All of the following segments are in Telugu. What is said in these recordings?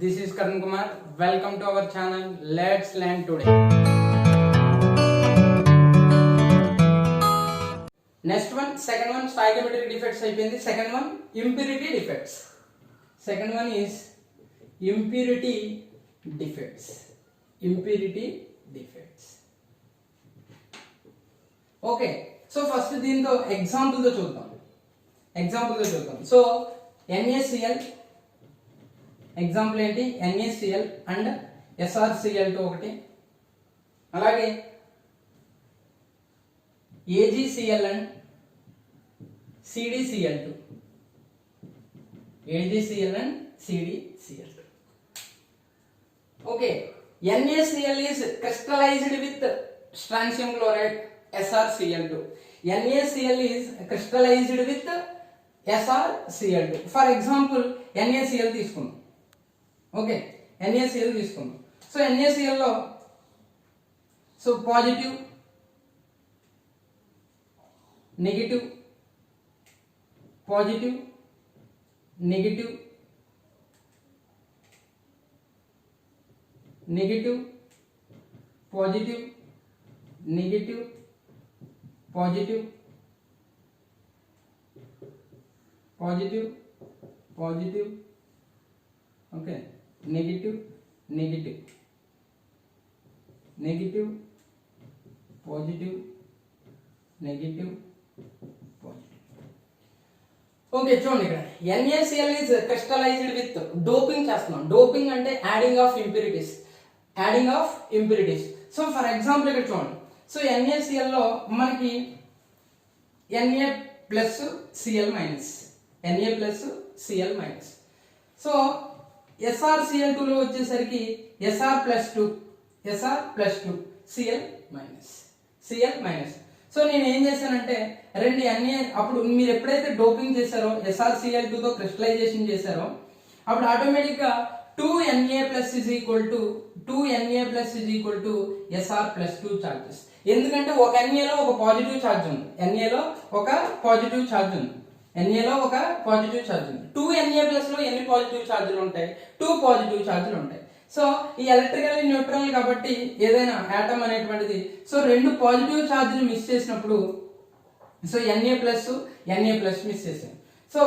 this is Karan Kumar. Welcome to our channel. Let's learn today. Next one, second one, stoichiometric defects అయిపోయింది. Second one, impurity defects. Second one is impurity defects. Impurity defects. Okay. So first దీంతో example తో చూద్దాం. సో NaCl ఎగ్జాంపుల్ ఏంటి? NaCl అండ్ SrCl2 ఒకటి, అలాగే AgCl and CdCl2. AgCl and CdCl2. Okay, NaCl is crystallized with strontium chloride, SrCl2. NaCl is crystallized with SrCl2. For example, NaCl తీసుకుందాం. ఓకే, NaCl తీసుకుందాం. సో NaCl లో so positive, negative, positive, negative, negative, positive, negative, positive, positive, positive, okay, negative, negative, negative, positive, negative, positive. Okay, చూడండి ఇక్కడ NaCl is crystallized with doping చేస్తున్నాం. డోపింగ్ అంటే adding of impurities, adding of impurities. So for example ఇక్కడ చూడండి. సో NaCl లో మనకి Na plus Cl minus, Na plus Cl minus. So SrCl2 లో వచ్చేసరికి Sr plus 2, Sr plus 2, Cl minus, Cl minus. So నేను ఏం చేశానంటే రెండు Na, అప్పుడు మీరు ఎప్పుడైతే డోపింగ్ చేశారో SrCl2 తో క్రిస్టలైజేషన్ చేశారో అప్పుడు ఆటోమేటిక్ గా 2Na plus is equal to Sr plus 2 charges. ఎందుకంటే ఒక Na లో ఒక పాజిటివ్ ఛార్జ్ ఉంది, Na లో ఒక పాజిటివ్ ఛార్జ్ ఉంది, Na లో ఒక పాజిటివ్ ఛార్జ్ ఉంది. 2Na ప్లస్ లో ఎన్ని పాజిటివ్ ఛార్జీలు ఉంటాయి? 2 పాజిటివ్ ఛార్జీలు ఉంటాయి. సో ఈ ఎలక్ట్రికల్ న్యూట్రల్ కాబట్టి ఏదైనా ఆటమ్ అనేటువంటిది సో రెండు పాజిటివ్ ఛార్జీలు మిస్ చేసినప్పుడు సో Na ప్లస్ మిస్ చేసాం. సో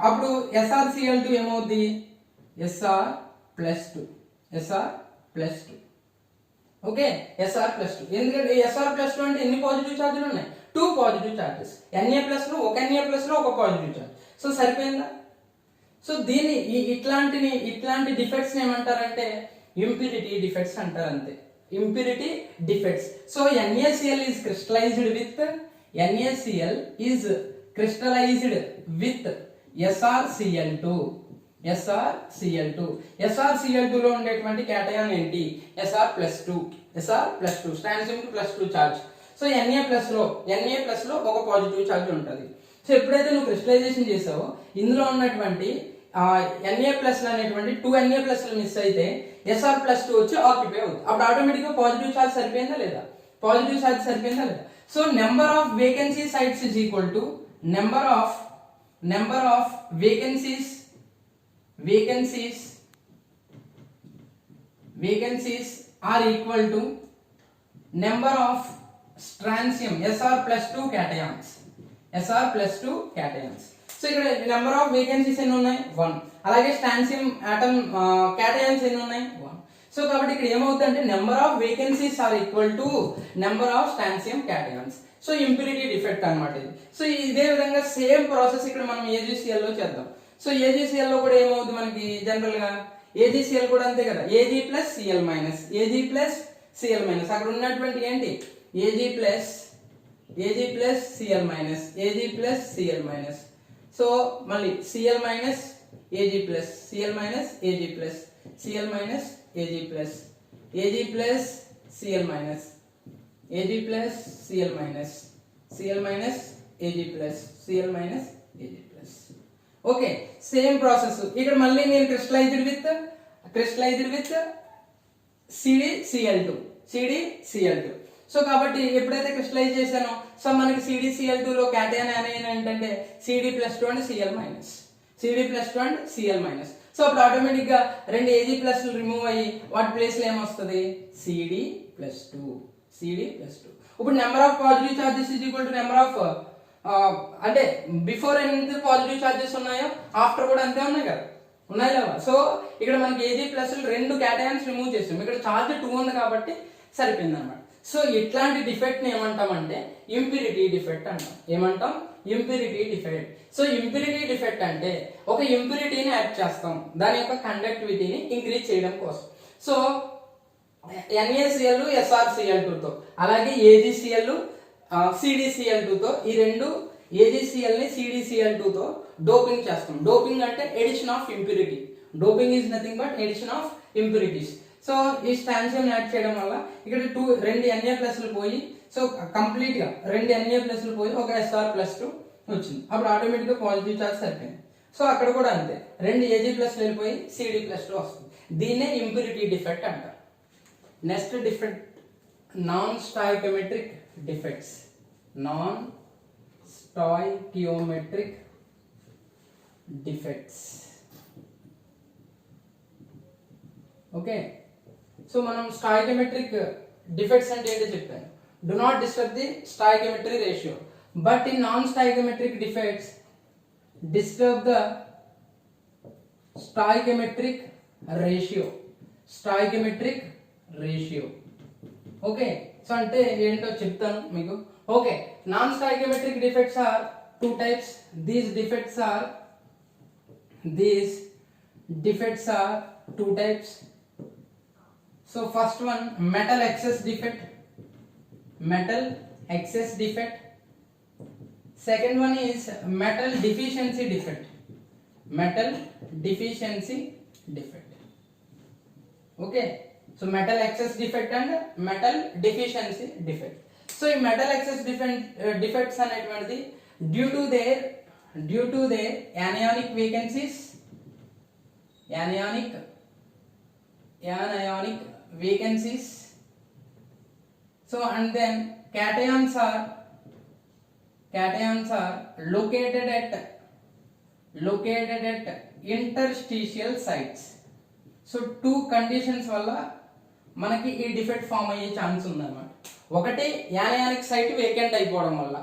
అప్పుడు SrCl2 ఏమవుద్ది? Sr plus 2, Sr plus 2. Okay, Sr plus 2. ఎందుకంటే Sr ప్లస్ 2 అంటే ఎన్ని పాజిటివ్ ఛార్జీలు ఉన్నాయి? 2 పాజిటివ్ ఛార్జెస్. Na ప్లస్ లో ఒక Na ప్లస్ లో ఒక పాజిటివ్ ఛార్జ్. సో సరిపోయిందా? సో దీన్ని ఇట్లాంటి డిఫెక్ట్స్ ఏమంటారంటే ఇంప్యూరిటీ డిఫెక్ట్స్ అంటారు, అంతే. Impurity defects. So NaCl is crystallized with SrCl2. SrCl2 లో ఉండేటువంటి కేటయాన్ ఏంటి? Sr plus 2, strontium plus 2 charge. So Na plus లో ఒక పాజిటివ్ ఛార్జ్ ఉంటుంది. సో ఎప్పుడైతే నువ్వు క్రిస్టలైజేషన్ చేసావో ఇందులో ఉన్నటువంటి Na ప్లస్ అనేటువంటి 2 Na ప్లస్ మిస్ అయితే Sr ప్లస్ 2 వచ్చి ఆక్యుపై అవుతుంది. అప్పుడు ఆటోమేటిక్ గా పాజిటివ్ ఛార్జ్ సరిపోయిందా లేదా? పాజిటివ్ ఛార్జ్ సరిపోయిందా లేదా? So number of vacancy sites is equal to number of vacancies are equal to number of strontium Sr plus 2 cations. So ఇక్కడ నెంబర్ ఆఫ్ వేకెన్సీస్ ఎన్ని ఉన్నాయి? 1. అలాగే స్ట్రాన్సియం ఆటమ్ క్యాటయాన్స్ ఎన్ని ఉన్నాయి? 1. సో కాబట్టి ఇక్కడ ఏమవుతుందంటే number of vacancies are equal to number of strontium cations. So impurity defect అన్నమాట ఇది. సో ఇదే విధంగా సేమ్ ప్రాసెస్ ఇక్కడ మనం AgCl లో చేద్దాం. సో AgCl లో కూడా ఏమవుతుంది మనకి? జనరల్ గా AgCl కూడా అంతే కదా, Ag ప్లస్ Cl మైనస్, అక్కడ ఉన్నటువంటి ఏంటి? Ag plus Cl minus, so మళ్ళీ Cl minus Ag plus, Cl minus Ag plus, Cl minus Ag plus, Ag plus Cl minus, Ag plus Cl minus, Cl minus Ag plus, Cl minus Ag plus. Okay, same process ఇక్కడ మళ్ళీ నేను క్రిస్టలైజ్డ్ విత్ CdCl2. సో కాబట్టి ఎప్పుడైతే క్రిస్టలైజ్ చేశానో సో మనకి CdCl2 లో క్యాటయాన్ ఏంటంటే Cd+2 అండ్ Cl-. సో అప్పుడు ఆటోమేటిక్ గా రెండు ఏజీ ప్లస్ రిమూవ్ అయ్యి వాటి ప్లేస్ లో ఏమొస్తుంది CD+2 CD+2. ఇప్పుడు number of positive charges is equal to number of అంటే బిఫోర్ ఎంత పాజిటివ్ చార్జెస్ ఉన్నాయో ఆఫ్టర్ కూడా అంతే ఉన్నాయి కదా, ఉన్నాయి లేవా? సో ఇక్కడ మనకి ఏజీ ప్లస్ రెండు క్యాటయాన్స్ రిమూవ్ చేస్తాం, ఇక్కడ చార్జ్ 2 ఉంది కాబట్టి సరిపోయింది అనమాట. సో ఇట్లాంటి డిఫెక్ట్ ని ఏమంటామంటే ఇంప్యూరిటీ డిఫెక్ట్ అంటాం. ఏమంటాం? Impurity defect. So impurity defect అంటే ఒక ఇంప్యూరిటీని యాడ్ చేస్తాం దాని యొక్క కండక్టివిటీని ఇంక్రీజ్ చేయడం కోసం. సో NaCl SrCl2 తో అలాగే AgCl CdCl2 తో ఈ రెండు AgCl ని CdCl2 తో డోపింగ్ చేస్తాం. డోపింగ్ అంటే addition of impurity. Doping is nothing but addition of impurities. So ఈ స్టాన్సియం యాడ్ చేయడం వల్ల ఇక్కడ రెండు Na+లు పోయి సో కంప్లీట్ గా రెండు Na+లు పోయి ఒక Sr+2 వచ్చింది. అప్పుడు ఆటోమేటిక్ గా పాజిటివ్ చార్జ్ సరిపోయింది. సో అక్కడ కూడా అంతే, రెండు Ag+ వెళ్ళిపోయి Cd+2 వస్తుంది. దీన్నే ఇంప్యూరిటీ డిఫెక్ట్ అంటారు. Next defect non stoichiometric defects. Non stoichiometric defects. Okay, so మనం స్టాయికియోమెట్రిక్ డిఫెక్ట్స్ అంటే ఏంటో చెప్పాను. Do not disturb the stoichiometric ratio, but in non stoichiometric defects disturb the stoichiometric ratio. Stoichiometric ratio. Okay, so అంటే ఏంటో చెప్తాను మీకు. Okay, non stoichiometric defects are two types. These defects are two types. So first one, metal excess defect. Second one is metal deficiency defect. Okay, so metal excess defect and metal deficiency defect. So in metal excess defects అనేటువంటిది due to their anionic vacancies, anionic vacancies. So and then cations are located at interstitial sites. So two conditions వల్ల మనకి ఈ డిఫెక్ట్ ఫామ్ అయ్యే ఛాన్స్ ఉందన్నమాట. ఒకటి యానయానిక్ సైట్ వేకెంట్ అయిపోవడం వల్ల.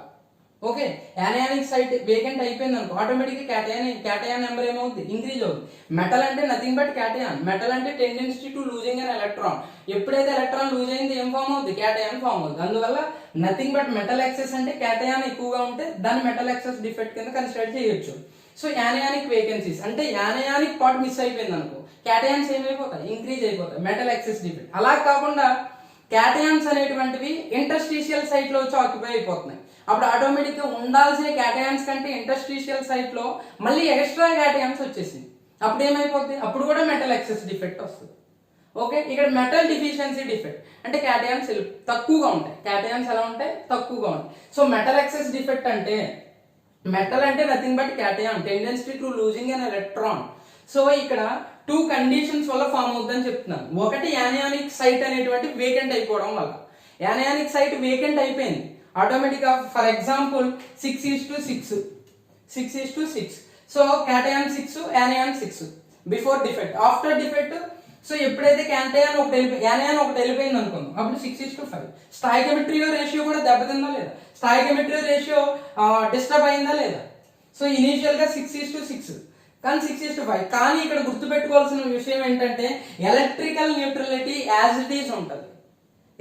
ఓకే, యానయానిక్ సైట్ వేకెంట్ అయిపోయింది అనుకో ఆటోమేటిక్ క్యాటయాన్ నెంబర్ ఏమవుతుంది? ఇంక్రీజ్ అవుతుంది. మెటల్ అంటే నథింగ్ బట్ క్యాటయాన్. మెటల్ అంటే tendency to losing an electron. ఎప్పుడైతే ఎలక్ట్రాన్ లూజ్ అయింది ఏం ఫామ్ అవుతుంది? క్యాటయాన్ ఫామ్ అవుతుంది. అందువల్ల నథింగ్ బట్ మెటల్ ఎక్సెస్ అంటే క్యాటయాన్ ఎక్కువగా ఉంటే దాన్ని మెటల్ ఎక్సెస్ డిఫెక్ట్ కింద కన్సిడర్ చేయొచ్చు. సో యానయానిక్ వేకెన్సీస్ అంటే యానయానిక్ పార్ట్ మిస్ అయిపోయింది అనుకో, క్యాటయాన్స్ ఏమైపోతాయి? ఇంక్రీజ్ అయిపోతాయి. Metal excess defect. అలా కాకుండా క్యాటయాన్స్ అనేటువంటివి ఇంటర్స్టీషియల్ సైట్ లో వచ్చి ఆక్యుపై అయిపోతున్నాయి. అప్పుడు ఆటోమేటిక్ గా ఉండాల్సిన క్యాటయాన్స్ కంటే ఇంటర్స్టీషియల్ సైట్ లో మళ్ళీ ఎక్స్ట్రా క్యాటయాన్స్ వచ్చేసింది. అప్పుడు ఏమైపోతుంది? అప్పుడు కూడా మెటల్ ఎక్సెస్ డిఫెక్ట్ వస్తుంది. ఓకే, ఇక్కడ మెటల్ డిఫిషియన్సీ డిఫెక్ట్ అంటే క్యాటయాన్స్ తక్కువగా ఉంటాయి. క్యాటయాన్స్ ఎలా ఉంటాయి? తక్కువగా ఉంటాయి. సో మెటల్ ఎక్సెస్ డిఫెక్ట్ అంటే మెటల్ అంటే nothing but cation, tendency to losing an electron. So ఇక్కడ టూ కండిషన్స్ వల్ల ఫామ్ అవుతుందని చెప్తున్నాను. ఒకటి యానయానిక్ సైట్ అనేటువంటి వేకెంట్ అయిపోవడం వల్ల. యానయానిక్ సైట్ వేకెంట్ అయిపోయింది ఆటోమేటిక్ గా. For example 6:6. So cation 6, యానయాన్ 6 before defect. After defect so ఎప్పుడైతే యానయాన్ ఒకటి వెళ్ళిపోయింది అనుకుందాం, అప్పుడు 6:5. స్టాయికియోమెట్రీ రేషియో కూడా దెబ్బతిందా లేదా? స్టాయికియోమెట్రీ రేషియో డిస్టర్బ్ అయిందా లేదా? సో ఇనీషియల్ గా 6:6 కానీ 6:5. కానీ ఇక్కడ గుర్తుపెట్టుకోవాల్సిన విషయం ఏంటంటే ఎలక్ట్రికల్ న్యూట్రలిటీ యాజ్ ఇట్ ఈస్ ఉంటుంది.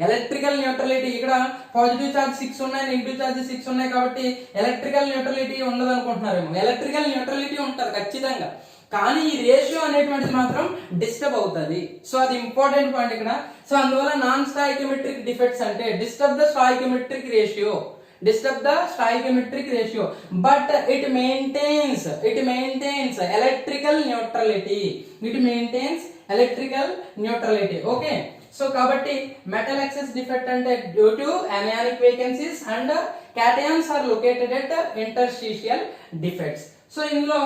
ఎలక్ట్రికల్ న్యూట్రలిటీ ఇక్కడ పాజిటివ్ చార్జ్ 6 ఉన్నాయి, నెగిటివ్ చార్జ్ 6 ఉన్నాయి కాబట్టి ఎలక్ట్రికల్ న్యూట్రలిటీ ఉండదు అనుకుంటున్నారేమో. ఎలక్ట్రికల్ న్యూట్రలిటీ ఉంటుంది ఖచ్చితంగా, కానీ ఈ రేషియో అనేటువంటిది మాత్రం డిస్టర్బ్ అవుతుంది. సో అది ఇంపార్టెంట్ పాయింట్ ఇక్కడ. సో అందువల్ల నాన్ స్టాయికియోమెట్రిక్ డిఫెక్ట్స్ అంటే disturb the stoichiometric ratio, but it maintains electrical neutrality. Okay, so kabatti metal excess defect ante due to anionic vacancies and cations are located at interstitial defects. So indulo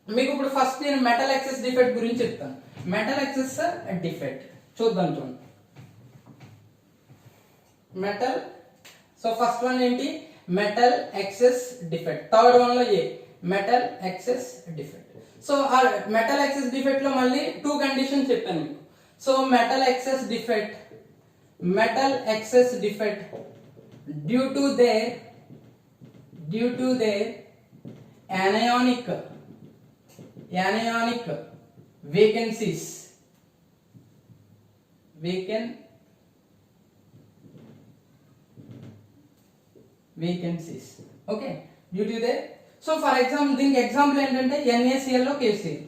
మీకు ఇప్పుడు ఫస్ట్ నేను మెటల్ ఎక్సెస్ డిఫెక్ట్ గురించి చెప్తాను. మెటల్ ఎక్సెస్ డిఫెక్ట్ చూద్దాం. చూడండి మెటల్. సో ఫస్ట్ వన్ ఏంటి? Metal excess defect. Third one లో ఏ మెటల్ ఎక్సెస్ డిఫెక్ట్. సో ఆ మెటల్ ఎక్సెస్ డిఫెక్ట్ లో మళ్ళీ 2 కండిషన్స్ చెప్పాను మీకు. So metal excess defect due to their anionic vacancies okay, due to their. So for example దీనికి ఎగ్జాంపుల్ ఏంటంటే NaCl లో KCl.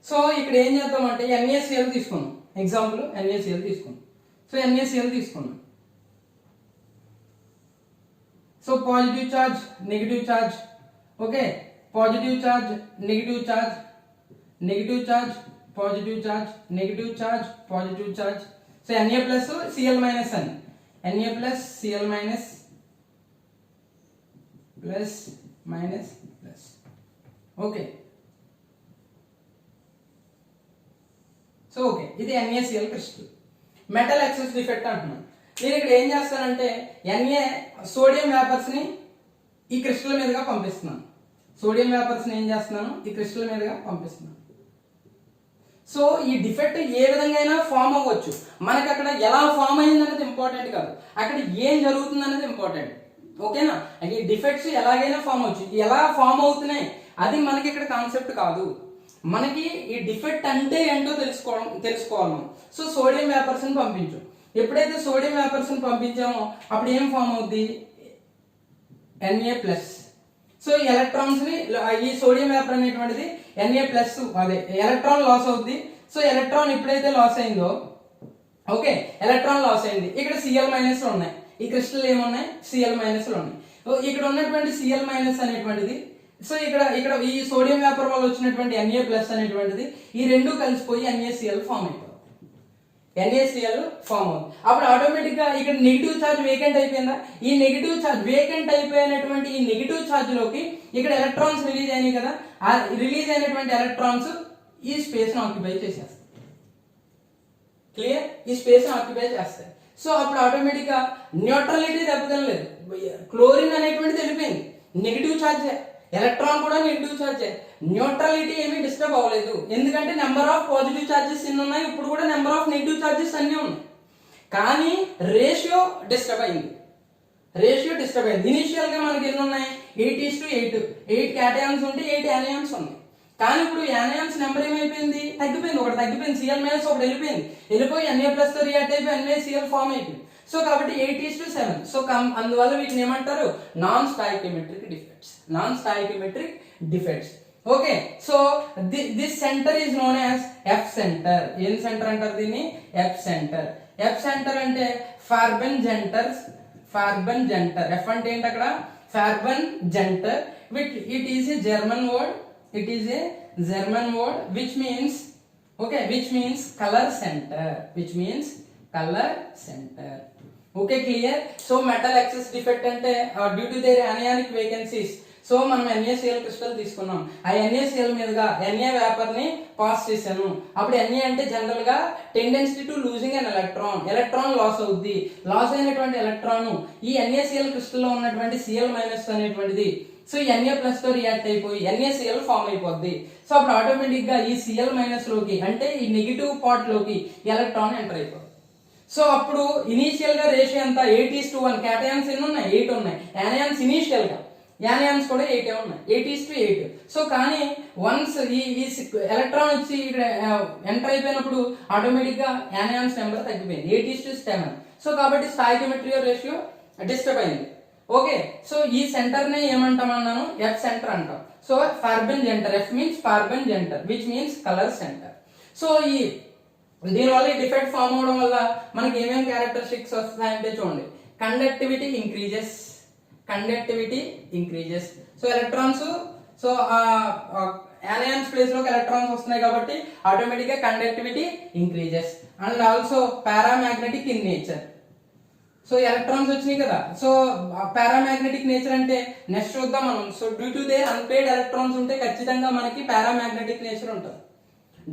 సో ఇక్కడ ఏం చేద్దామంటే NaCl తీసుకున్నాం, ఎగ్జాంపుల్ NaCl తీసుకున్నాం. సో NaCl తీసుకున్నాం. So positive charge, negative charge, okay, positive charge, negative charge, negative charge, positive charge, negative charge, positive charge. So Na plus Cl minus అని, Na plus Cl minus plus minus plus, okay. So okay, ఇది NaCl crystal. Metal excess defect అంటున్నాను. నేను ఇక్కడ ఏం చేస్తానంటే Na సోడియం వేపర్స్ ని ఈ క్రిస్టల్ మీదుగా పంపిస్తున్నాను. సోడియం వేపర్స్ ని ఏం చేస్తున్నాను, ఈ క్రిస్టల్ మీదుగా పంపిస్తున్నాను. సో ఈ డిఫెక్ట్ ఏ విధంగా అయినా ఫామ్ అవ్వచ్చు. మనకి అక్కడ ఎలా ఫామ్ అయింది అనేది ఇంపార్టెంట్ కాదు, అక్కడ ఏం జరుగుతుంది అనేది ఇంపార్టెంట్. ఓకేనా, ఈ డిఫెక్ట్స్ ఎలాగైనా ఫామ్ అవచ్చు, ఎలా ఫామ్ అవుతున్నాయి అది మనకి ఇక్కడ కాన్సెప్ట్ కాదు. మనకి ఈ డిఫెక్ట్ అంటే ఏంటో తెలుసుకోవాలి. సో సోడియం వేపర్స్ ని పంపించు. ఎప్పుడైతే సోడియం వేపర్స్ ని పంపించామో అప్పుడు ఏం ఫామ్ అవుద్ది, Na ప్లస్. సో ఎలక్ట్రాన్స్ ని ఈ సోడియం వేపర్ అనేటువంటిది Na ప్లస్ అదే ఎలక్ట్రాన్ లాస్ అవుద్ది. సో ఎలక్ట్రాన్ ఎప్పుడైతే లాస్ అయిందో, ఓకే, ఎలక్ట్రాన్ లాస్ అయింది. ఇక్కడ Cl మైనస్ ఉన్నాయి, ఈ క్రిస్టల్ ఏమున్నాయి, Cl మైనస్ ఉన్నాయి. ఇక్కడ ఉన్నటువంటి Cl మైనస్ అనేటువంటిది, సో ఇక్కడ ఈ సోడియం వేపర్ వల్ల వచ్చినటువంటి Na ప్లస్ అనేటువంటిది ఈ రెండు కలిసిపోయి NaCl ఫామ్ అయిపోతుంది. NaCl ఫామ్ అవుతుంది. అప్పుడు ఆటోమేటిక్ గా ఇక్కడ నెగిటివ్ ఛార్జ్ వేకెంట్ అయిపోయిందా, ఈ నెగిటివ్ ఛార్జ్ వేకెంట్ అయిపోయినటువంటి ఈ నెగిటివ్ ఛార్జ్ లోకి ఇక్కడ ఎలక్ట్రాన్స్ రిలీజ్ అయినాయి కదా, ఆ రిలీజ్ అయినటువంటి ఎలక్ట్రాన్స్ ఈ స్పేస్ ను ఆక్యుపై చేసేస్తాయి. క్లియర్, ఈ స్పేస్ ను ఆక్యుపై చేస్తాయి. సో అప్పుడు ఆటోమేటిక్ గా న్యూట్రలిటీ దెబ్బతినలేదు, క్లోరిన్ అనేటువంటిది వెళ్ళిపోయింది, నెగిటివ్ ఛార్జ్, ఎలక్ట్రాన్ కూడా నెగిటివ్ ఛార్జ్, న్యూట్రలిటీ ఏమీ డిస్టర్బ్ అవ్వలేదు. ఎందుకంటే నెంబర్ ఆఫ్ పాజిటివ్ ఛార్జెస్ ఎన్ని ఉన్నాయి, ఇప్పుడు కూడా నెంబర్ ఆఫ్ నెగిటివ్ ఛార్జెస్ అన్ని ఉన్నాయి. కానీ రేషియో డిస్టర్బ్ అయింది. ఇనిషియల్ గా మనకి ఎన్ని ఉన్నాయి, 8:8 క్యాటయాన్స్ ఉంటే 8 యానియాన్స్ ఉన్నాయి. కానీ ఇప్పుడు యానియాన్స్ నెంబర్ ఏమైపోయింది, తగ్గిపోయింది, ఒకటి తగ్గిపోయింది, Cl మైనస్ ఒకటి వెళ్ళిపోయి Na ప్లస్ తో రియాక్ట్ అయిపోయి NaCl ఫామ్ అయిపోయింది. సో కాబట్టి 8:7. సో అందువల్ల వీటిని ఏమంటారు, non stoichiometric defects. Okay, so this centre is known as F centre. ఏం సెంటర్ అంటారు దీన్ని, F సెంటర్. అంటే ఫార్బన్ జెంటర్. F అంటే ఏంటి అక్కడ, farben zentren. It is a German word, which means color center. Okay, clear. So metal excess defect అంటే due to their anionic vacancies. So మనం NaCl క్రిస్టల్ తీసుకున్నాం, ఆ NaCl మీదుగా Na వేపర్ ని పాస్ చేశాను. అప్పుడు Na అంటే జనరల్ గా tendency to losing an electron loss అవుద్ది. లాస్ అయినటువంటి ఎలక్ట్రాన్ ఈ NaCl క్రిస్టల్ లో ఉన్నటువంటి Cl మైనస్ అనేటువంటిది సో Na ప్లస్ తో రియాక్ట్ అయిపోయి NaCl ఫామ్ అయిపోద్ది. సో అప్పుడు ఆటోమేటిక్ గా ఈ Cl మైనస్ లోకి అంటే ఈ నెగిటివ్ పార్ట్ లోకి ఎలక్ట్రాన్ ఎంటర్ అయిపోద్ది. సో అప్పుడు ఇనీషియల్ గా రేషియో ఎంత, 8:1. క్యాటయాన్స్ ఎన్ని ఉన్నాయి, 8 ఉన్నాయి. యానియాన్స్ ఇనీషియల్ గా యానియాన్స్ కూడా 8 ఉన్నాయి, 8:8. సో కానీ వన్స్ ఈ ఎలక్ట్రాన్ వచ్చి ఇక్కడ ఎంటర్ అయిపోయినప్పుడు ఆటోమేటిక్ గా యానియాన్స్ నెంబర్ తగ్గిపోయింది, 8:7. సో కాబట్టి స్టాయికియోమెట్రిక్ రేషియో డిస్టర్బ్ అయింది. ఓకే, సో ఈ సెంటర్ నే ఏమంటామన్నాను, F సెంటర్ అంటాం. So farben zentren, F means farben zentren, which means colour centre. So దీనివల్ల ఈ డిఫెక్ట్ ఫామ్ అవడం వల్ల మనకి ఏమేమి క్యారెక్టరిస్టిక్స్ వస్తాయంటే చూడండి, conductivity increases. So electrons, so anions place లోకి ఎలక్ట్రాన్స్ వస్తున్నాయి కాబట్టి ఆటోమేటిక్ గా conductivity increases. And also paramagnetic in nature. So electrons వచ్చినాయి కదా, సో పారామాగ్నెటిక్ నేచర్ అంటే నెక్స్ట్ చూద్దాం మనం. So due to their unpaired electrons ఉంటే ఖచ్చితంగా మనకి పారామాగ్నెటిక్ నేచర్ ఉంటుంది.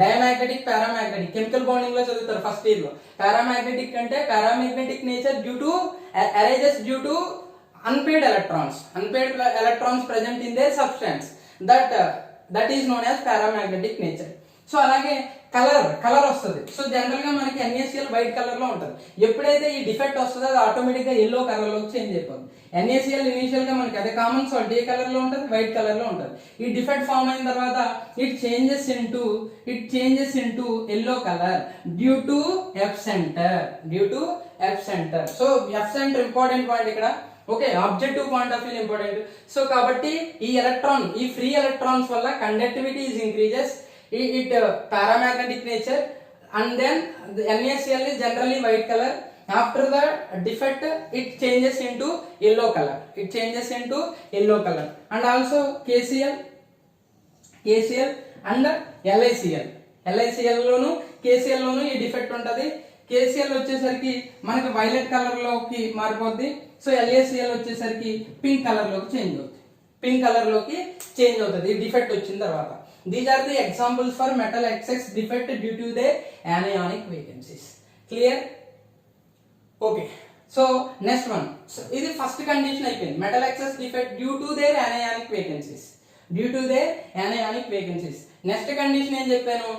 డయామాగ్నెటిక్, పారామాగ్నెటిక్ కెమికల్ బాండింగ్ లో చదువుతారు ఫస్ట్ ఇయర్ లో. పారామాగ్నెటిక్ అంటే paramagnetic nature due to arises due to unpaired electrons present in their substance that is known as paramagnetic nature. So అలాగే కలర్ వస్తుంది. సో జనరల్ గా మనకి NaCl వైట్ కలర్ లో ఉంటుంది. ఎప్పుడైతే ఈ డిఫెక్ట్ వస్తుందో అది ఆటోమేటిక్ గా ఎల్లో కలర్ లోకి చేంజ్ అయిపోతుంది. NaCl ఇనిషియల్ గా మనకి అదే కామన్ సాల్ట్ ఏ కలర్ లో ఉంటుంది, వైట్ కలర్ లో ఉంటుంది. ఈ డిఫెక్ట్ ఫామ్ అయిన తర్వాత it changes into yellow colour due to F centre. So F centre important point ఇక్కడ. Okay, objective point of view important. So కాబట్టి ఈ ఫ్రీ ఎలక్ట్రాన్స్ వల్ల conductivity is increases, it paramagnetic nature, and then the NaCl is generally white color. After the defect it changes into yellow color, and also KCl and LiCl loan KCl లోను ఈ డిఫెక్ట్ ఉంటది. KCl వచ్చేసరికి మనకి వైలెట్ కలర్ లోకి మారిపోద్ది. సో LaCl వచ్చేసరికి పింక్ కలర్ లోకి చేంజ్ అవుతుంది ఈ డిఫెక్ట్ వచ్చిన తర్వాత. These are the examples for metal excess defect due to their anionic vacancies. Clear? Okay. So next one. So this is first condition అయిపోయింది. Metal excess defect due to their anionic vacancies. Next condition ఏం చెప్పాను?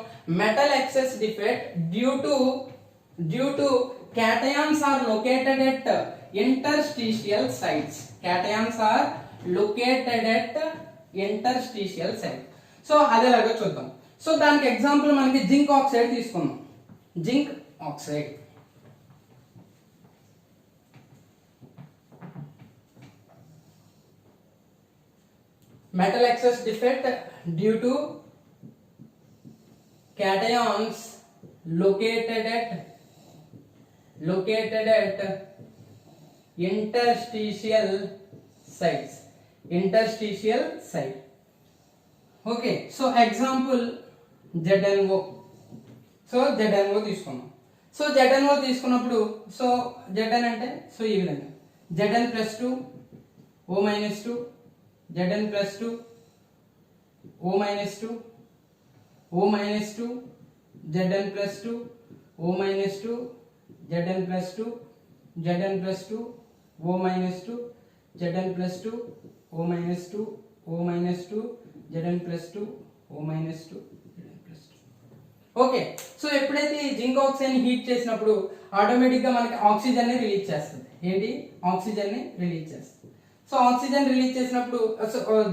Metal excess defect due to cations are located at interstitial sites. So అదేలాగా చూద్దాం. సో దానికి ఎగ్జాంపుల్ మనకి జింక్ ఆక్సైడ్ తీసుకుందాం. Zinc oxide metal excess defect due to cations located at interstitial site. Okay, so example ZnO. So ZnO తీసుకున్నాం. సో ZnO తీసుకున్నప్పుడు సో Zn అంటే సో ఈ విధంగా Zn+2 O-2 Zn+2 O-2 O-2 Zn+2 O-2 Zn+2 Zn+2 O-2 Zn+2 O-2 O-2 Zn+2 O-2 Zn+2. Okay, so ఎప్పుడైతే ఈ జింక్ ఆక్సైడ్ ని హీట్ చేసినప్పుడు ఆటోమేటిక్ గా మనకి ఆక్సిజన్ ని రిలీజ్ చేస్తుంది. ఏంటి? ఆక్సిజన్ ని రిలీజ్ చేస్తుంది. సో ఆక్సిజన్ రిలీజ్ చేసినప్పుడు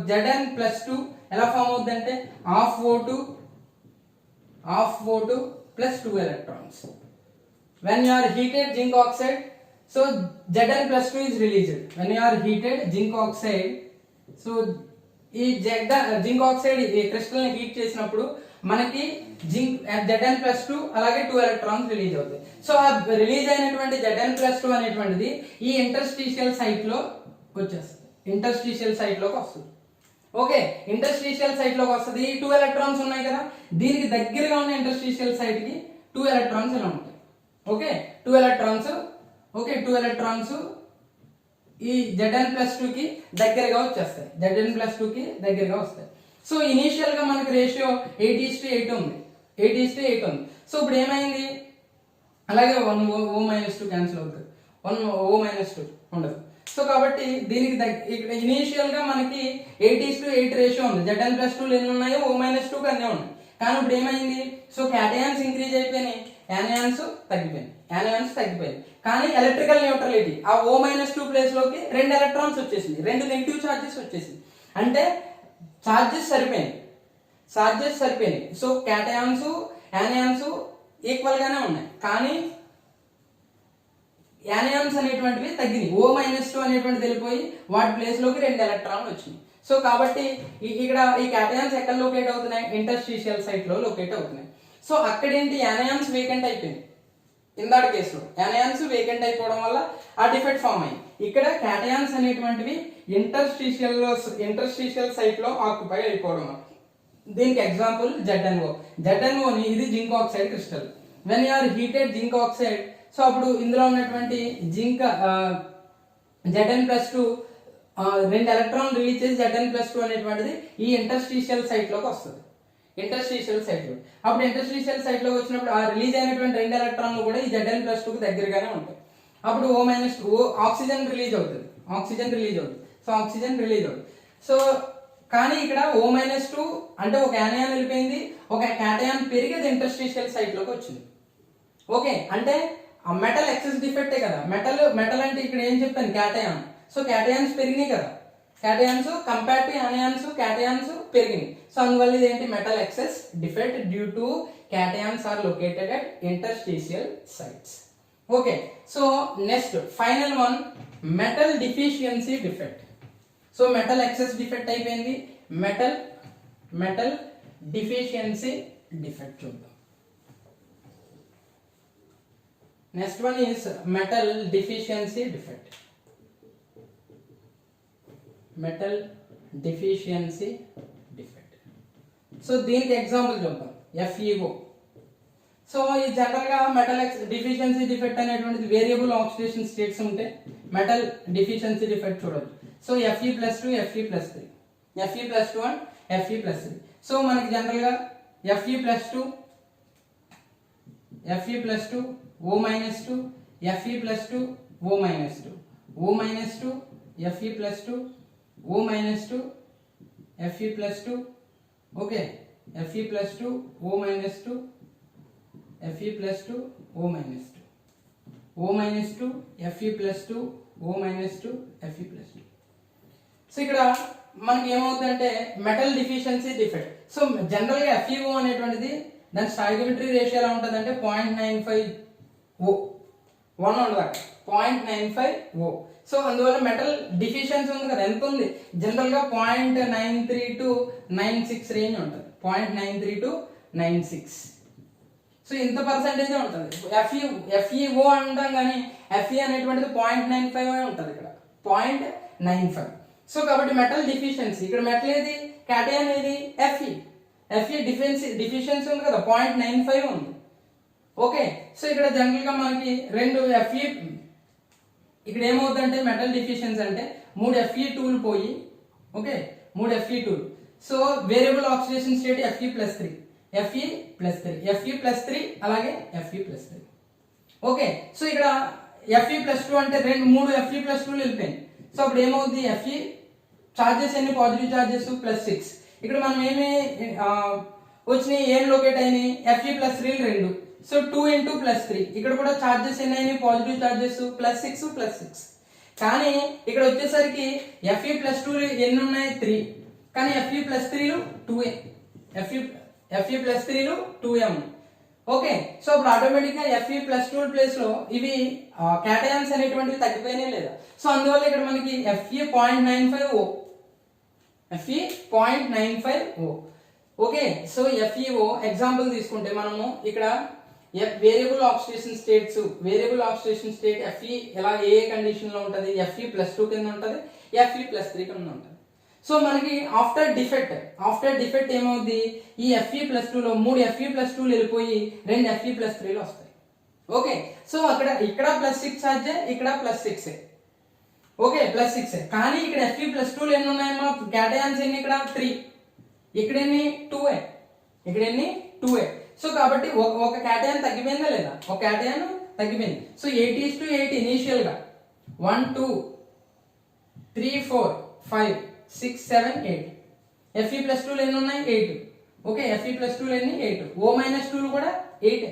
Zn+2 ఎలా ఫామ్ అవుతుంది అంటే half O2 plus 2 electrons. When you are heated zinc oxide, so Zn+2 is released. When you are heated zinc oxide, so ఈ జింక్ ఆక్సైడ్ ఈ క్రిస్టల్ ని హీట్ చేసినప్పుడు మనకి Zn+2 అలాగే 2 ఎలక్ట్రాన్స్ రిలీజ్ అవుతాయి. సో ఆ రిలీజ్ అయినటువంటి Zn+2 అనేటువంటిది ఈ ఇంటర్స్టిషియల్ సైట్ లో వచ్చేస్తుంది. ఇంటర్స్టిషియల్ సైట్ లోకి వస్తుంది. ఓకే, ఇంటర్స్టిషియల్ సైట్ లోకి వస్తుంది. ఈ 2 ఎలక్ట్రాన్స్ ఉన్నాయి కదా, దీనికి దగ్గరగా ఉన్న ఇంటర్స్టిషియల్ సైట్ కి 2 ఎలక్ట్రాన్స్ ఇలా ఉంటాయి. ఓకే, 2 ఎలక్ట్రాన్స్ ఈ Zn+2 కి దగ్గరగా వచ్చేస్తాయి. సో ఇనిషియల్ గా మనకి రేషియో 8:8 ఉంది. సో ఇప్పుడు ఏమైంది? అలాగే 1 O-2 క్యాన్సిల్ అవుతుంది, 1 O-2 ఉండదు. సో కాబట్టి దీనికి ఇక్కడ ఇనిషియల్ గా మనకి 8:8 రేషియో ఉంది. Zn+2 ఎన్ని ఉన్నాయో O-2 అన్నీ ఉన్నాయి. కానీ ఇప్పుడు ఏమైంది? సో క్యాటయాన్స్ ఇంక్రీజ్ అయిపోయినాయి, యానియాన్స్ తగ్గిపోయింది. కానీ ఎలక్ట్రికల్ న్యూట్రలిటీ ఆ O-2 ప్లేస్ లోకి 2 ఎలక్ట్రాన్స్ వచ్చేసింది, 2 నెగిటివ్ చార్జెస్ వచ్చేసింది. అంటే చార్జెస్ సరిపోయినాయి. సో క్యాటయాన్స్ యానియాన్స్ ఈక్వల్ గానే ఉన్నాయి, కానీ యానియాన్స్ అనేటువంటివి తగ్గినాయి. O-2 అనేటువంటి వెళ్ళిపోయి వాటి ప్లేస్ లోకి 2 ఎలక్ట్రాన్లు వచ్చినాయి. సో కాబట్టి ఇక్కడ ఈ క్యాటయాన్స్ ఎక్కడ లొకేట్ అవుతున్నాయి? ఇంటర్స్టిషియల్ సైట్ లో లొకేట్ అవుతున్నాయి. సో అక్కడేంటి? యానియాన్స్ వేకెంట్ అయిపోయింది. ఇందాటి కేసులో యానియాన్స్ వేకెంట్ అయిపోవడం వల్ల ఆ డిఫెక్ట్ ఫామ్ అయింది. ఇక్కడ క్యాటయాన్స్ అనేటువంటివి ఇంటర్స్టిషియల్ సైట్ లో ఆక్యుపై అయిపోవడం. దీనికి ఎగ్జాంపుల్ ZnO ని ఇది zinc oxide crystal. When you are heated zinc oxide, so అప్పుడు ఇందులో ఉన్నటువంటి జింక్ Zn+2 2 ఎలక్ట్రాన్ రిలీజ్ చేసి Zn+2 అనేటువంటిది ఈ ఇంటర్స్టిషియల్ సైట్ లోకి వస్తుంది. అప్పుడు ఇంటర్స్టిషియల్ సైట్ లోకి వచ్చినప్పుడు ఆ రిలీజ్ అయినటువంటి 2 ఎలక్ట్రాన్లు కూడా ఈ Zn+2 కు దగ్గరగానే ఉంటాయి. అప్పుడు O- ఆక్సిజన్ రిలీజ్ అవుతుంది. ఆక్సిజన్ రిలీజ్ అవుతుంది. సో ఆక్సిజన్ రిలీజ్ అవుతుంది. సో కానీ ఇక్కడ O-2 అంటే ఒక యానియాన్ వెళ్ళిపోయింది, ఒక క్యాటయాన్ పెరిగి అది ఇంటర్స్టిషియల్ సైట్ లోకి వచ్చింది. ఓకే, అంటే ఆ మెటల్ ఎక్సెస్ డిఫెక్టే కదా. మెటల్ అంటే ఇక్కడ ఏం చెప్పాను, క్యాటయాన్. సో క్యాటయాన్స్ పెరిగినాయి కదా, cations compare to anions cations పెరిగినాయి. సో అందువల్ల ఇది ఏంటి, metal excess defect due to cations are located at interstitial sites. Okay, so next final one, metal deficiency defect. So metal excess defect అయిపోయింది, మెటల్ డిఫిషియన్సీ డిఫెక్ట్ చూద్దాం. Next one is metal deficiency defect. Metal deficiency defect. So దీనికి ఎగ్జాంపుల్ చూద్దాం, FeO. సో ఈ జనరల్ గా మెటల్ డిఫిషియన్సీ డిఫెక్ట్ అనేటువంటిది వేరియబుల్ ఆక్సిడేషన్ స్టేట్స్ ఉంటే మెటల్ డిఫిషియన్సీ డిఫెక్ట్ చూడొచ్చు. So Fe+2 Fe+3, Fe+2 and Fe+3. So మనకి జనరల్ గా Fe+2 O-2 Fe+2 O-2 O-2 Fe+2 O-2 Fe+2. Okay, Fe+2 O-2 Fe+2 O-2 O-2 Fe+2 O-2 Fe+2. So ఇక్కడ మనకి ఏమవుతుందంటే metal deficiency defect. So general గా FeO అనేటువంటిది దాని స్టాయికియోమెట్రీ రేషియో ఎలా ఉంటుంది అంటే 0.95 O, 1 ఉండదు, 0.95 O. సో అందువల్ల మెటల్ డిఫిషియన్సీ ఉంది కదా, ఎంత ఉంది, జనరల్ గా 0.93 to 96 రేంజ్ ఉంటుంది, 0.93 to 96. సో ఇంత పర్సెంటేజ్ ఉంటుంది. FeO అంటాం కానీ Fe అనేటువంటిది 0.95 ఉంటుంది, ఇక్కడ 0.95. సో కాబట్టి మెటల్ డిఫిషియన్సీ, ఇక్కడ మెటల్ ఏది, క్యాటయాన్ ఏది, Fe డిఫిషియన్సీ ఉంది కదా, 0.95 ఉంది. ఓకే, సో ఇక్కడ జనరల్ గా మనకి రెండు Fe, ఇక్కడ ఏమవుతుందంటే మెటల్ డిఫిషియన్సీ అంటే 3 Fe2లు పోయి, ఓకే 3 Fe2లు. So variable oxidation state Fe+3 Fe+3 అలాగే Fe+3. ఓకే, సో ఇక్కడ Fe+2 అంటే 3 Fe+2లు వెళ్ళిపోయింది. సో అప్పుడు ఏమవుతుంది, Fe చార్జెస్ ఎన్ని, పాజిటివ్ చార్జెస్ +6. ఇక్కడ మనం ఏమి వచ్చినాయి, ఏం లొకేట్ అయినాయి, Fe+3 2. సో 2 × +3, ఇక్కడ కూడా చార్జెస్ ఎన్ని అయినాయి, పాజిటివ్ చార్జెస్ +6. కానీ ఇక్కడ వచ్చేసరికి Fe+2 ఎన్ని ఉన్నాయి, 3. కానీ Fe+3లు 2a, Fe+3లు 2a ఉన్నాయి. ఓకే, సో అప్పుడు ఆటోమేటిక్ గా Fe+2 ప్లేస్ లో ఇవి క్యాటయాన్స్ అనేటువంటివి తగ్గిపోయినాయి లేదా. సో అందువల్ల ఇక్కడ మనకి Fe 0.95 O, Fe 0.95 O. Okay, so FeO example తీసుకుంటే మనము ఇక్కడ వేరియబుల్ ఆక్సిడేషన్ స్టేట్ Fe ఎలా ఏ కండిషన్ లో ఉంటుంది, Fe+2 కింద ఉంటుంది, Fe+3 కింద ఉంటుంది. సో మనకి ఆఫ్టర్ డిఫెక్ట్ ఏమవుద్ది, ఈ Fe+2లో 3 Fe+2లు వెళ్ళిపోయి 2 Fe+3లు వస్తాయి. ఓకే, సో ఇక్కడ +6 ఛార్జ్, ఇక్కడ +6. ఓకే, +6. కానీ ఇక్కడ Fe+2లు ఎన్ని ఉన్నాయమ్మా, క్యాటయాన్స్ ఎన్ని, ఇక్కడ 3, ఇక్కడ ఎన్ని 2a, ఇక్కడ ఎన్ని 2a. సో కాబట్టి ఒక క్యాటయాన్ తగ్గిపోయిందా లేదా, ఒక క్యాటయాన్ తగ్గిపోయింది. సో 80:80 ఇనీషియల్ గా 1 2 3 4 5 6 7 8. Fe+2లు ఎన్ని ఉన్నాయి, 8. ఓకే, Fe+2లు ఎన్ని, 8. O-2లు కూడా 8.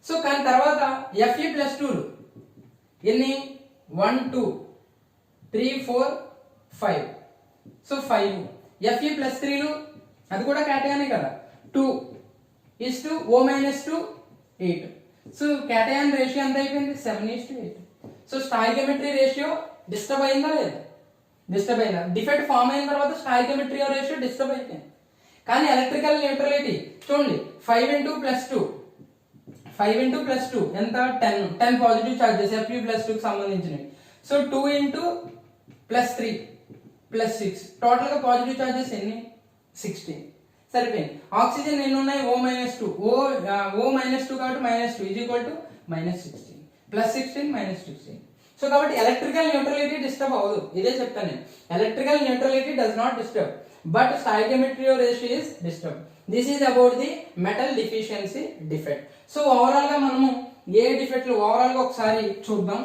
సో కానీ తర్వాత Fe+2లు ఎన్ని, 1 2 3 4 5. సో 5. Fe+3లు అది కూడా క్యాటయానే కదా, 2 O-2 8. సో క్యాటయాన్ రేషియో ఎంత అయిపోయింది, 7:8. సో స్టాయికియోమెట్రీ రేషియో డిస్టర్బ్ అయిందా లేదా, డిస్టర్బ్ అయినా. డిఫెక్ట్ ఫామ్ అయిన తర్వాత స్టాయికియోమెట్రీ రేషియో డిస్టర్బ్ అయిపోయింది. కానీ ఎలక్ట్రికల్ న్యూట్రలిటీ చూడండి, 5 × +2 ఎంత, 10 పాజిటివ్ చార్జెస్ Fe+2 కి సంబంధించినవి. సో 2 × +3 +6, టోటల్ గా పాజిటివ్ చార్జెస్ ఎన్ని, 16. సరిపోయింది. ఆక్సిజన్ ఎన్ని ఉన్నాయి, O-2 కాబట్టి -2 = -16 +16 -16. సో కాబట్టి ఎలక్ట్రికల్ న్యూట్రలిటీ డిస్టర్బ్ అవ్వదు, ఇదే చెప్తాను నేను. Electrical neutrality does not disturb, but stoichiometry ratio is disturb. This is about the metal deficiency defect. So overall గా మనము ఏ డిఫెక్ట్లు ఓవరాల్ గా ఒకసారి చూద్దాం.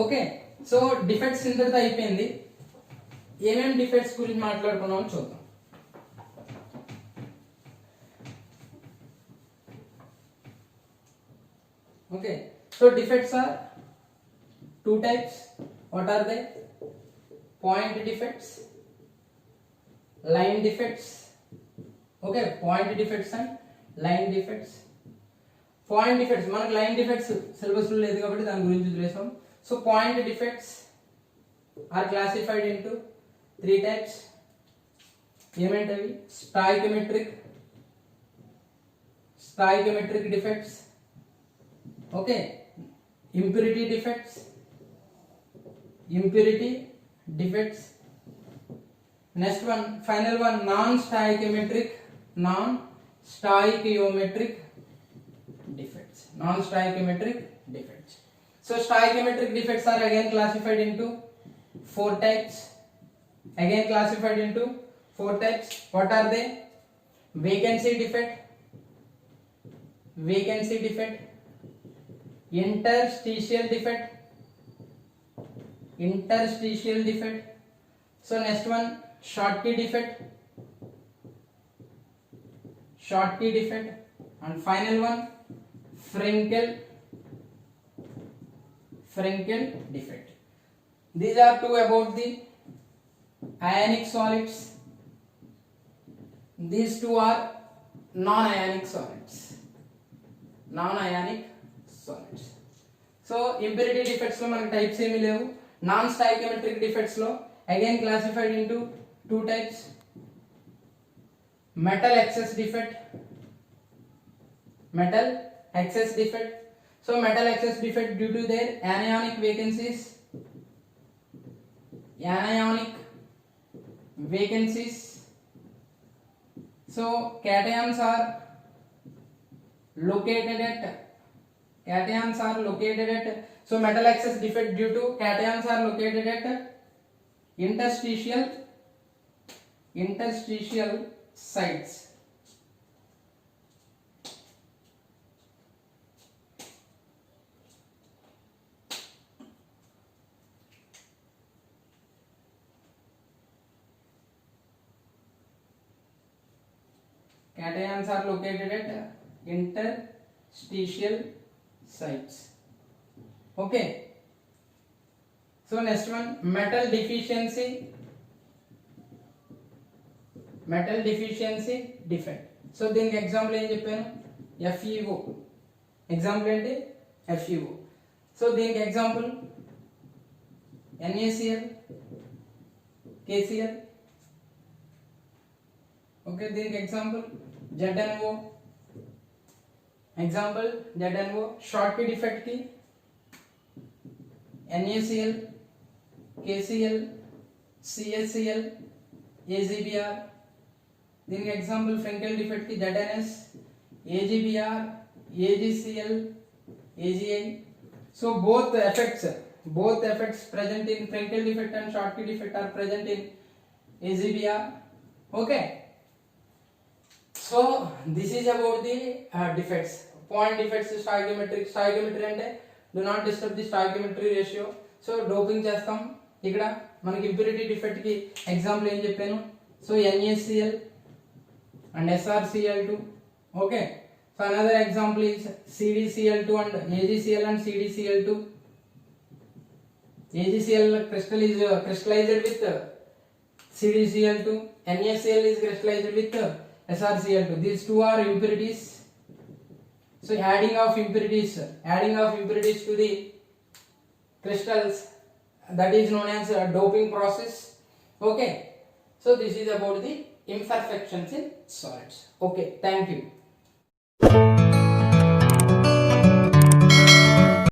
ఓకే, సో డిఫెక్ట్స్ ఇంతటితో అయిపోయింది. ఏమేమి డిఫెక్ట్స్ గురించి మాట్లాడుకున్నామో చూద్దాం. Okay, so defects are two types. What are they? Point defects, line defects. Okay, point defects and line defects. Point defects మనకు line defects సిలబస్ లో లేదు కాబట్టి దాని గురించి చూద్దాం. So point defects are classified into three types. ఏమేంటవి? stoichiometric defects. Okay, impurity defects. Next one, final one, non-stoichiometric defects. So stoichiometric defects are again classified into four types. What are they? Vacancy defect, interstitial defect. So next one, Schottky defect, and final one, Frenkel defect. These are two about the ionic solids. These two are non-ionic solids. So impurity defects lo manaku types emi levu. Non-stoichiometric defects lo again classified into two types. Metal excess defect. So metal excess defect due to their anionic vacancies. So cations are located at so metal excess defect due to cations are located at interstitial sites. Cations are located at interstitial sites. Okay, so next one, metal deficiency defect. So దీనికి ఎగ్జాంపుల్ ఏం చెప్పాను? FeO. ఎగ్జాంపుల్ ఏంటి? FeO. సో దీనికి ఎగ్జాంపుల్ NaCl, KCl. ఓకే, దీనికి ఎగ్జాంపుల్ ZnO. Schottky defect की NaCl, KCl, CaCl, AgBr. దీనికి ఎగ్జాంపుల్ Frenkel defect की ZnS, AgBr, AgCl, AgI. So both effects present in Frenkel defect and Schottky defect are present in AgBr. Okay, so this is about the defects. Point defects, stoichiometry అంటే do not disturb the stoichiometry ratio. So doping చేస్తాం. ఇక్కడ మనకి impurity defect కి ఎగ్జాంపుల్ ఏం చెప్పాను? So NaCl and SrCl2. Okay, so another example is CdCl2 and AgCl and CdCl2. AgCl crystal is crystallized with CdCl2. NaCl is crystallized with SrCl2. These two are impurities. So adding of impurities to the crystals, that is known as a doping process. Okay, so this is about the imperfections in solids. Okay, thank you.